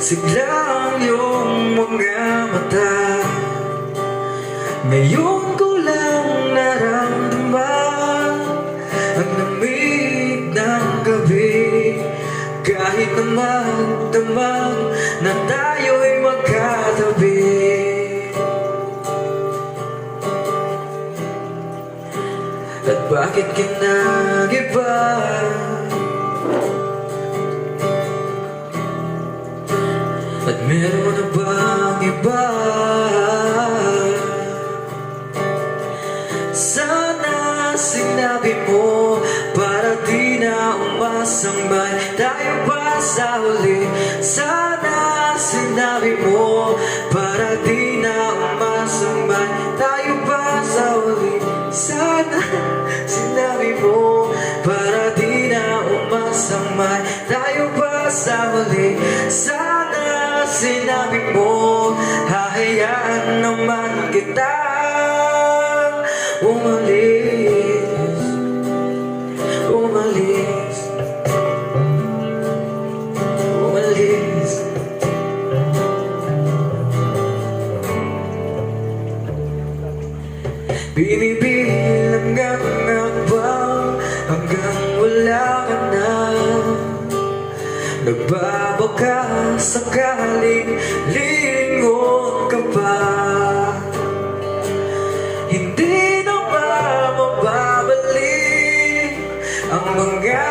sigla ang iyong mga mata. Ngayon ko lang naramdaman ang lamig ng gabi, kahit na magdamag na tayo'y magkatabi. At bakit ka nag-iba? At meron na bang iba? Sana sinabi mo para di na umasambay tayo pa sa huli. Sana sinabi mo para di na umasambay tayo pa sa huli. Sana sinabi mo para di na umasambay tayo pa sa huli. Sana sinabi mo hahayaan naman kita umalis, umalis, umalis. Binibilang ang nakbang hanggang wala ka na. Nagbabaka sakaling lilingon ka pa. Hindi na ba mababalik ang mga